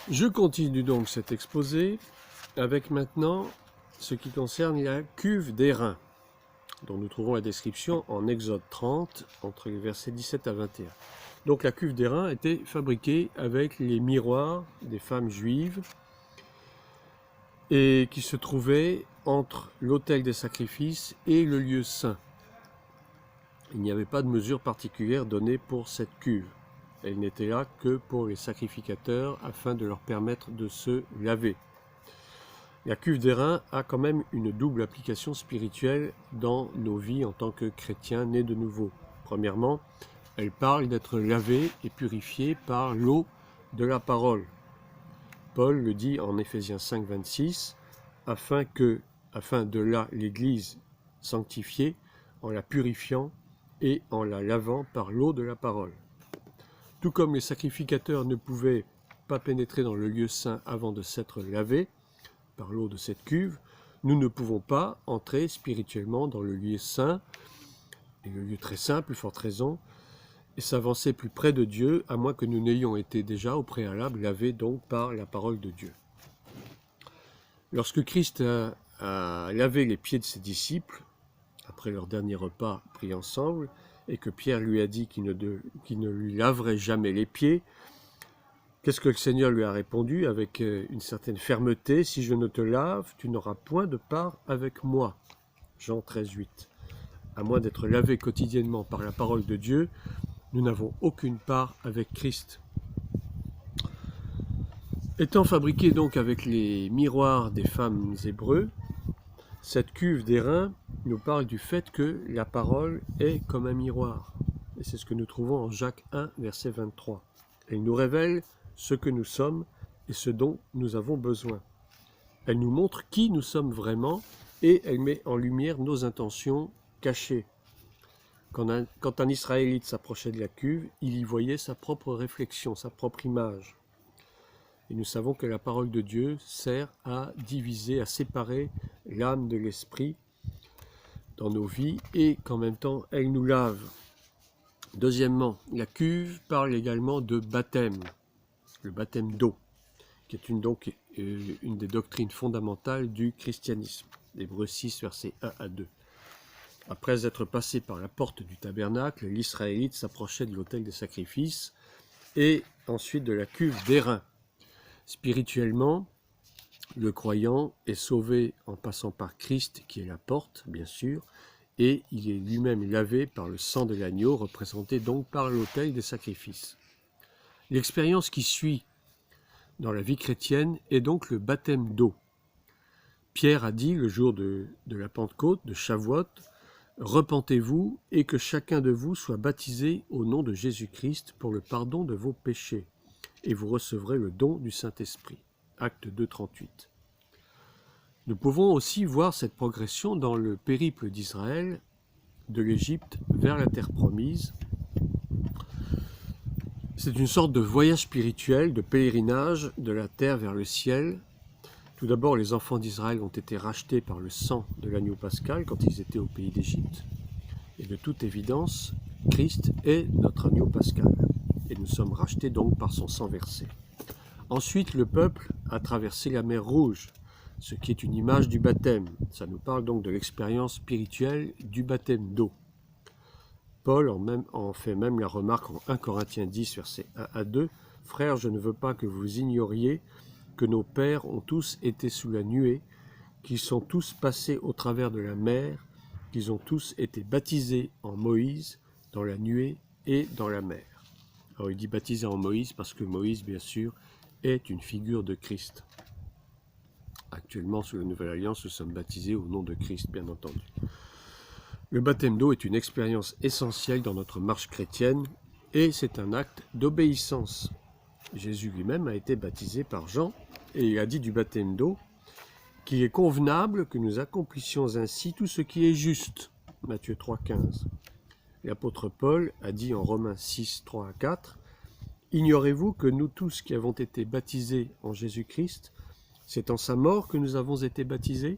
Je continue donc cet exposé avec maintenant ce qui concerne la cuve d'airain, dont nous trouvons la description en Exode 30, entre les versets 17 à 21. Donc la cuve d'airain était fabriquée avec les miroirs des femmes juives et qui se trouvait entre l'autel des sacrifices et le lieu saint. Il n'y avait pas de mesure particulière donnée pour cette cuve. Elle n'était là que pour les sacrificateurs afin de leur permettre de se laver. La cuve d'airain a quand même une double application spirituelle dans nos vies en tant que chrétiens nés de nouveau. Premièrement, elle parle d'être lavé et purifié par l'eau de la parole. Paul le dit en Éphésiens 5, 26, afin de là l'Église sanctifiée en la purifiant et en la lavant par l'eau de la parole. Tout comme les sacrificateurs ne pouvaient pas pénétrer dans le lieu saint avant de s'être lavés par l'eau de cette cuve, nous ne pouvons pas entrer spirituellement dans le lieu saint, et le lieu très saint, plus forte raison, et s'avancer plus près de Dieu, à moins que nous n'ayons été déjà au préalable lavés donc par la parole de Dieu. Lorsque Christ a lavé les pieds de ses disciples, après leur dernier repas pris ensemble, et que Pierre lui a dit qu'il ne lui laverait jamais les pieds, qu'est-ce que le Seigneur lui a répondu avec une certaine fermeté? « Si je ne te lave, tu n'auras point de part avec moi. » Jean 13, 8. À moins d'être lavé quotidiennement par la parole de Dieu, nous n'avons aucune part avec Christ. Étant fabriquée donc avec les miroirs des femmes hébreux, cette cuve d'airain nous parle du fait que la parole est comme un miroir. Et c'est ce que nous trouvons en Jacques 1, verset 23. Elle nous révèle ce que nous sommes et ce dont nous avons besoin. Elle nous montre qui nous sommes vraiment et elle met en lumière nos intentions cachées. Quand un Israélite s'approchait de la cuve, il y voyait sa propre réflexion, sa propre image. Et nous savons que la parole de Dieu sert à diviser, à séparer l'âme de l'esprit dans nos vies et qu'en même temps, elle nous lave. Deuxièmement, la cuve parle également de baptême, le baptême d'eau, qui est une des doctrines fondamentales du christianisme. Hébreux 6, versets 1 à 2. Après être passé par la porte du tabernacle, l'Israélite s'approchait de l'autel des sacrifices et ensuite de la cuve d'airain. Spirituellement, le croyant est sauvé en passant par Christ, qui est la porte, bien sûr, et il est lui-même lavé par le sang de l'agneau, représenté donc par l'autel des sacrifices. L'expérience qui suit dans la vie chrétienne est donc le baptême d'eau. Pierre a dit le jour de la Pentecôte, de Shavuot, « Repentez-vous et que chacun de vous soit baptisé au nom de Jésus-Christ pour le pardon de vos péchés, et vous recevrez le don du Saint-Esprit. » Acte 2, 38. Nous pouvons aussi voir cette progression dans le périple d'Israël, de l'Égypte vers la terre promise. C'est une sorte de voyage spirituel, de pèlerinage de la terre vers le ciel. Tout d'abord, les enfants d'Israël ont été rachetés par le sang de l'agneau pascal quand ils étaient au pays d'Égypte. Et de toute évidence, Christ est notre agneau pascal. Et nous sommes rachetés donc par son sang versé. Ensuite, le peuple a traversé la mer Rouge, ce qui est une image du baptême. Ça nous parle donc de l'expérience spirituelle du baptême d'eau. Paul en fait même la remarque en 1 Corinthiens 10, versets 1 à 2. « Frères, je ne veux pas que vous ignoriez que nos pères ont tous été sous la nuée, qu'ils sont tous passés au travers de la mer, qu'ils ont tous été baptisés en Moïse, dans la nuée et dans la mer. » Alors il dit baptisé en Moïse parce que Moïse, bien sûr, est une figure de Christ. Actuellement, sous la Nouvelle Alliance, nous sommes baptisés au nom de Christ, bien entendu. Le baptême d'eau est une expérience essentielle dans notre marche chrétienne et c'est un acte d'obéissance. Jésus lui-même a été baptisé par Jean et il a dit du baptême d'eau qu'il est convenable que nous accomplissions ainsi tout ce qui est juste. Matthieu 3, 15. L'apôtre Paul a dit en Romains 6, 3 à 4 « Ignorez-vous que nous tous qui avons été baptisés en Jésus-Christ, c'est en sa mort que nous avons été baptisés?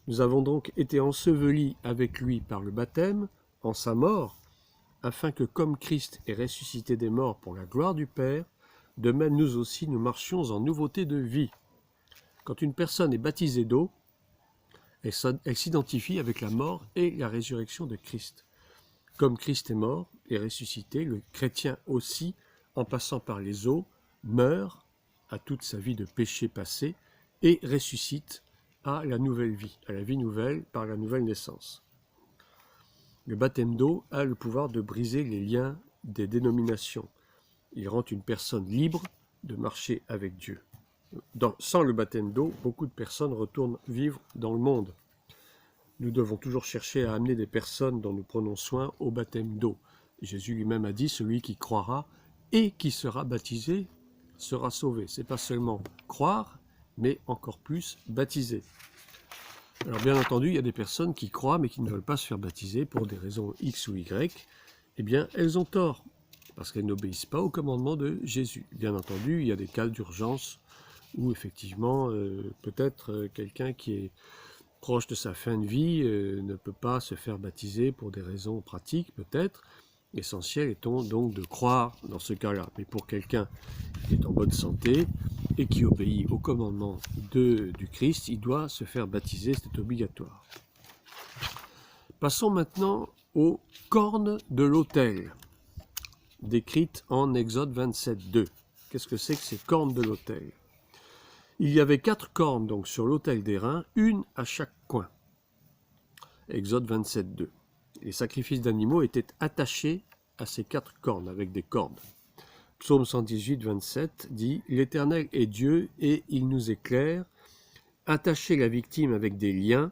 Nous avons donc été ensevelis avec lui par le baptême, en sa mort, afin que comme Christ est ressuscité des morts pour la gloire du Père, de même nous aussi nous marchions en nouveauté de vie. Quand une personne est baptisée d'eau, elle s'identifie avec la mort et la résurrection de Christ. Comme Christ est mort et ressuscité, le chrétien aussi, en passant par les eaux, meurt à toute sa vie de péché passé et ressuscite à la nouvelle vie, à la vie nouvelle par la nouvelle naissance. Le baptême d'eau a le pouvoir de briser les liens des dénominations. Il rend une personne libre de marcher avec Dieu. Sans le baptême d'eau, beaucoup de personnes retournent vivre dans le monde. Nous devons toujours chercher à amener des personnes dont nous prenons soin au baptême d'eau. Jésus lui-même a dit, celui qui croira et qui sera baptisé sera sauvé. C'est pas seulement croire, mais encore plus baptiser. Alors bien entendu, il y a des personnes qui croient mais qui ne veulent pas se faire baptiser pour des raisons X ou Y. Eh bien, elles ont tort, parce qu'elles n'obéissent pas au commandement de Jésus. Bien entendu, il y a des cas d'urgence où effectivement, peut-être quelqu'un qui est proche de sa fin de vie ne peut pas se faire baptiser pour des raisons pratiques, peut-être. L'essentiel étant donc de croire dans ce cas-là. Mais pour quelqu'un qui est en bonne santé et qui obéit au commandement du Christ, il doit se faire baptiser, c'est obligatoire. Passons maintenant aux cornes de l'autel, décrites en Exode 27, 2. Qu'est-ce que c'est que ces cornes de l'autel? Il y avait 4 cornes donc sur l'autel d'airain, une à chaque coin. Exode 27, 2. Les sacrifices d'animaux étaient attachés à ces 4 cornes avec des cordes. Psaume 118, 27 dit « L'Éternel est Dieu et il nous éclaire. Attachez la victime avec des liens,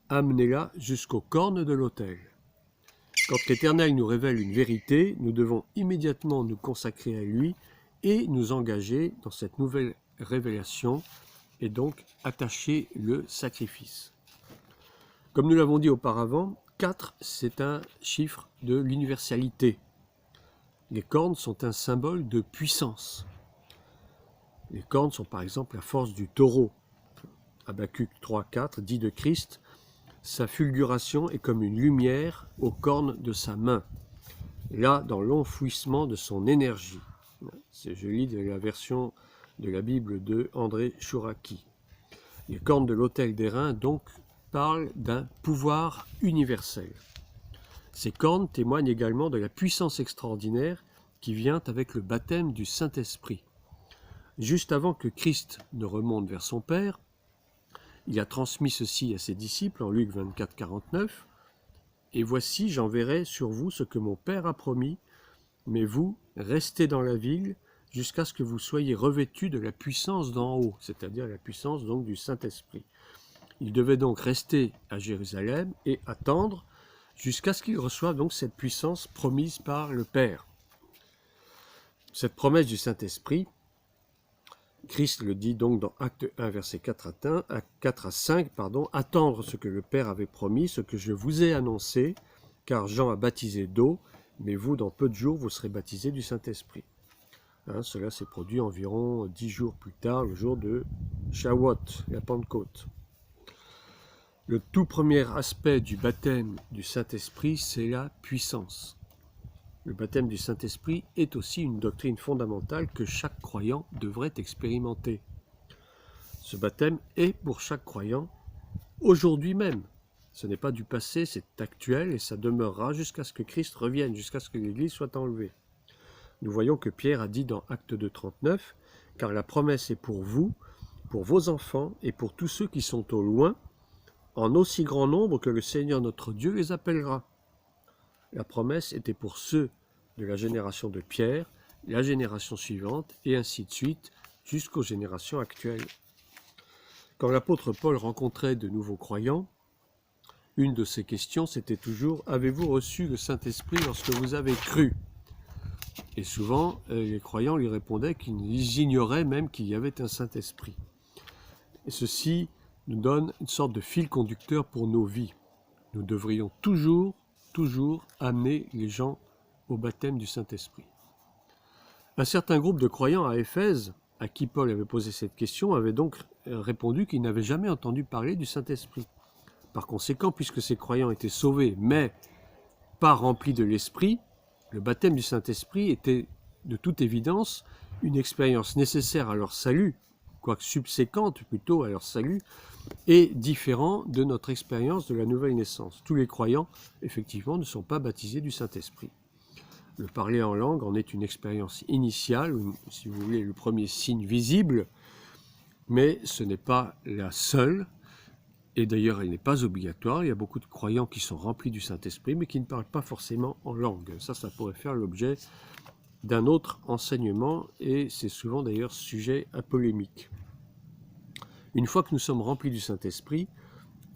amenez-la jusqu'aux cornes de l'autel. » Quand l'Éternel nous révèle une vérité, nous devons immédiatement nous consacrer à lui et nous engager dans cette nouvelle révélation et donc attacher le sacrifice. Comme nous l'avons dit auparavant, 4, c'est un chiffre de l'universalité. Les cornes sont un symbole de puissance. Les cornes sont par exemple la force du taureau. Habacuc 3, 4 dit de Christ, sa fulguration est comme une lumière aux cornes de sa main, là dans l'enfouissement de son énergie. Je lis de la version de la Bible de André Chouraki. Les cornes de l'autel d'airain donc parlent d'un pouvoir universel. Ces cornes témoignent également de la puissance extraordinaire qui vient avec le baptême du Saint-Esprit. Juste avant que Christ ne remonte vers son Père, il a transmis ceci à ses disciples en Luc 24, 49. « Et voici, j'enverrai sur vous ce que mon Père a promis, mais vous, restez dans la ville jusqu'à ce que vous soyez revêtus de la puissance d'en haut, c'est-à-dire la puissance donc du Saint-Esprit. » Il devait donc rester à Jérusalem et attendre jusqu'à ce qu'il reçoive donc cette puissance promise par le Père. Cette promesse du Saint-Esprit, Christ le dit donc dans Acte 1, verset 4 à 5, attendre ce que le Père avait promis, ce que je vous ai annoncé, car Jean a baptisé d'eau, mais vous, dans peu de jours, vous serez baptisés du Saint-Esprit. Cela s'est produit environ 10 jours plus tard, le jour de Shavuot, la Pentecôte. Le tout premier aspect du baptême du Saint-Esprit, c'est la puissance. Le baptême du Saint-Esprit est aussi une doctrine fondamentale que chaque croyant devrait expérimenter. Ce baptême est pour chaque croyant aujourd'hui même. Ce n'est pas du passé, c'est actuel et ça demeurera jusqu'à ce que Christ revienne, jusqu'à ce que l'Église soit enlevée. Nous voyons que Pierre a dit dans Acte 2, 39, « Car la promesse est pour vous, pour vos enfants et pour tous ceux qui sont au loin, en aussi grand nombre que le Seigneur notre Dieu les appellera. » La promesse était pour ceux de la génération de Pierre, la génération suivante, et ainsi de suite, jusqu'aux générations actuelles. Quand l'apôtre Paul rencontrait de nouveaux croyants, une de ses questions, c'était toujours « Avez-vous reçu le Saint-Esprit lorsque vous avez cru ?» Et souvent, les croyants lui répondaient qu'ils ignoraient même qu'il y avait un Saint-Esprit. Et ceci nous donne une sorte de fil conducteur pour nos vies. Nous devrions toujours amener les gens au baptême du Saint-Esprit. Un certain groupe de croyants à Éphèse, à qui Paul avait posé cette question, avait donc répondu qu'ils n'avaient jamais entendu parler du Saint-Esprit. Par conséquent, puisque ces croyants étaient sauvés, mais pas remplis de l'Esprit, le baptême du Saint-Esprit était de toute évidence une expérience nécessaire à leur salut, quoique subséquente plutôt à leur salut, est différent de notre expérience de la nouvelle naissance. Tous les croyants, effectivement, ne sont pas baptisés du Saint-Esprit. Le parler en langue en est une expérience initiale, ou, si vous voulez, le premier signe visible, mais ce n'est pas la seule, et d'ailleurs elle n'est pas obligatoire. Il y a beaucoup de croyants qui sont remplis du Saint-Esprit, mais qui ne parlent pas forcément en langue. Ça pourrait faire l'objet d'un autre enseignement, et c'est souvent d'ailleurs sujet à polémique. Une fois que nous sommes remplis du Saint-Esprit,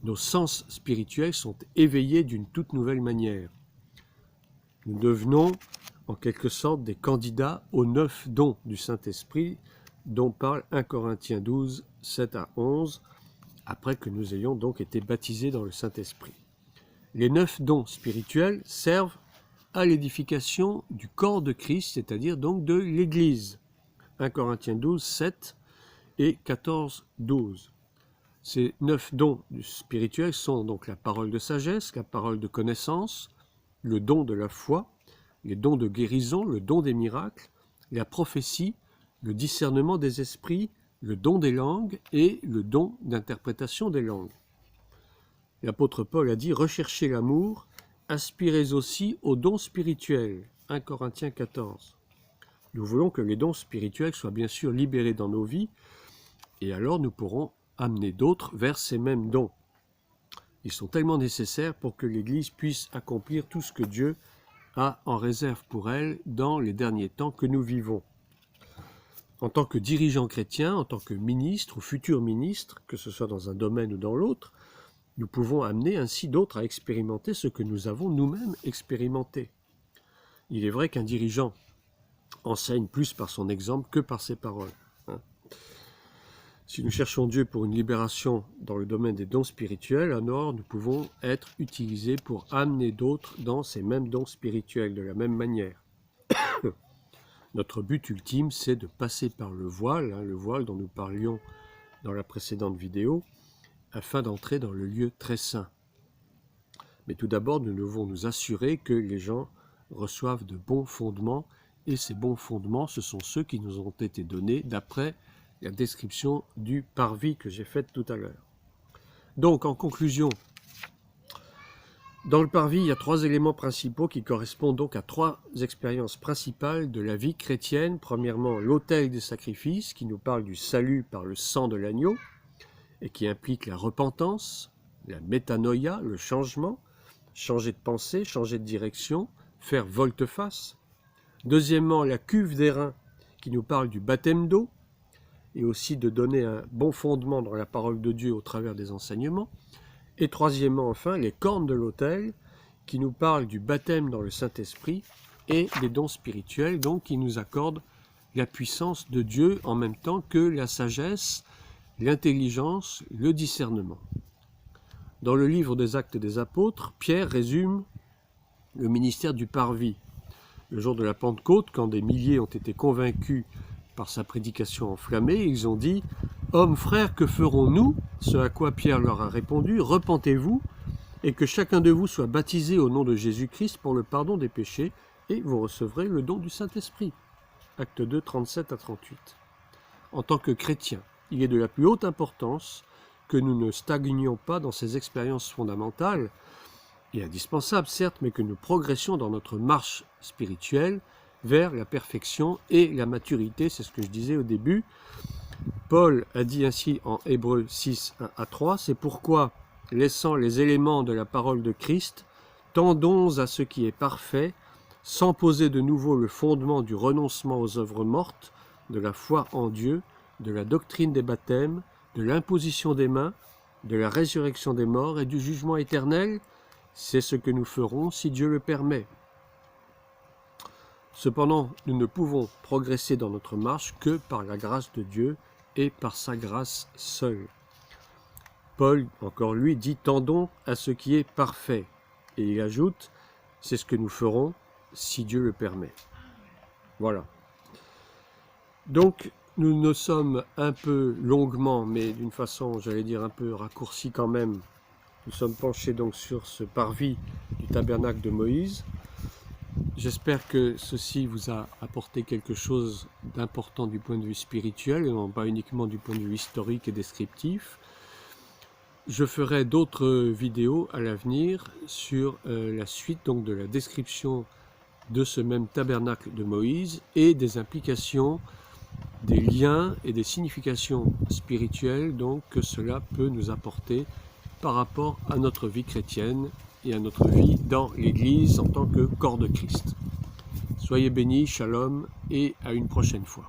nos sens spirituels sont éveillés d'une toute nouvelle manière. Nous devenons en quelque sorte des candidats aux 9 dons du Saint-Esprit dont parle 1 Corinthiens 12, 7 à 11, après que nous ayons donc été baptisés dans le Saint-Esprit. Les 9 dons spirituels servent à l'édification du corps de Christ, c'est-à-dire donc de l'Église. 1 Corinthiens 12, 7 et 14, 12. Ces 9 dons spirituels sont donc la parole de sagesse, la parole de connaissance, le don de la foi, les dons de guérison, le don des miracles, la prophétie, le discernement des esprits, le don des langues et le don d'interprétation des langues. L'apôtre Paul a dit « Recherchez l'amour, aspirez aussi aux dons spirituels » 1 Corinthiens 14. Nous voulons que les dons spirituels soient bien sûr libérés dans nos vies, et alors nous pourrons amener d'autres vers ces mêmes dons. Ils sont tellement nécessaires pour que l'Église puisse accomplir tout ce que Dieu a en réserve pour elle dans les derniers temps que nous vivons. En tant que dirigeant chrétien, en tant que ministre ou futur ministre, que ce soit dans un domaine ou dans l'autre, nous pouvons amener ainsi d'autres à expérimenter ce que nous avons nous-mêmes expérimenté. Il est vrai qu'un dirigeant enseigne plus par son exemple que par ses paroles. Si nous cherchons Dieu pour une libération dans le domaine des dons spirituels, alors nous pouvons être utilisés pour amener d'autres dans ces mêmes dons spirituels de la même manière. Notre but ultime, c'est de passer par le voile dont nous parlions dans la précédente vidéo, afin d'entrer dans le lieu très saint. Mais tout d'abord, nous devons nous assurer que les gens reçoivent de bons fondements, et ces bons fondements, ce sont ceux qui nous ont été donnés d'après la description du parvis que j'ai faite tout à l'heure. Donc, en conclusion, dans le parvis, il y a 3 éléments principaux qui correspondent donc à 3 expériences principales de la vie chrétienne. Premièrement, l'autel des sacrifices, qui nous parle du salut par le sang de l'agneau, et qui implique la repentance, la métanoïa, le changement, changer de pensée, changer de direction, faire volte-face. Deuxièmement, la cuve d'airain, qui nous parle du baptême d'eau, et aussi de donner un bon fondement dans la parole de Dieu au travers des enseignements. Et troisièmement, enfin, les cornes de l'autel, qui nous parlent du baptême dans le Saint-Esprit et des dons spirituels, donc qui nous accordent la puissance de Dieu en même temps que la sagesse, l'intelligence, le discernement. Dans le livre des Actes des Apôtres, Pierre résume le ministère du parvis. Le jour de la Pentecôte, quand des milliers ont été convaincus par sa prédication enflammée, ils ont dit « Hommes, frères, que ferons-nous » Ce à quoi Pierre leur a répondu « Repentez-vous, et que chacun de vous soit baptisé au nom de Jésus-Christ pour le pardon des péchés, et vous recevrez le don du Saint-Esprit. » Acte 2, 37 à 38. En tant que chrétiens, il est de la plus haute importance que nous ne stagnions pas dans ces expériences fondamentales, et indispensables certes, mais que nous progressions dans notre marche spirituelle vers la perfection et la maturité, c'est ce que je disais au début. Paul a dit ainsi en Hébreux 6, 1 à 3, « C'est pourquoi, laissant les éléments de la parole de Christ, tendons à ce qui est parfait, sans poser de nouveau le fondement du renoncement aux œuvres mortes, de la foi en Dieu, de la doctrine des baptêmes, de l'imposition des mains, de la résurrection des morts et du jugement éternel. C'est ce que nous ferons si Dieu le permet. » Cependant, nous ne pouvons progresser dans notre marche que par la grâce de Dieu et par sa grâce seule. Paul, encore lui, dit « Tendons à ce qui est parfait ». Et il ajoute « C'est ce que nous ferons si Dieu le permet ». Voilà. Donc, nous nous sommes un peu longuement, mais d'une façon, j'allais dire, un peu raccourcie quand même, nous sommes penchés donc sur ce parvis du tabernacle de Moïse. J'espère que ceci vous a apporté quelque chose d'important du point de vue spirituel et non pas uniquement du point de vue historique et descriptif. Je ferai d'autres vidéos à l'avenir sur la suite donc de la description de ce même tabernacle de Moïse et des implications, des liens et des significations spirituelles donc que cela peut nous apporter par rapport à notre vie chrétienne et à notre vie dans l'Église en tant que corps de Christ. Soyez bénis, shalom et à une prochaine fois.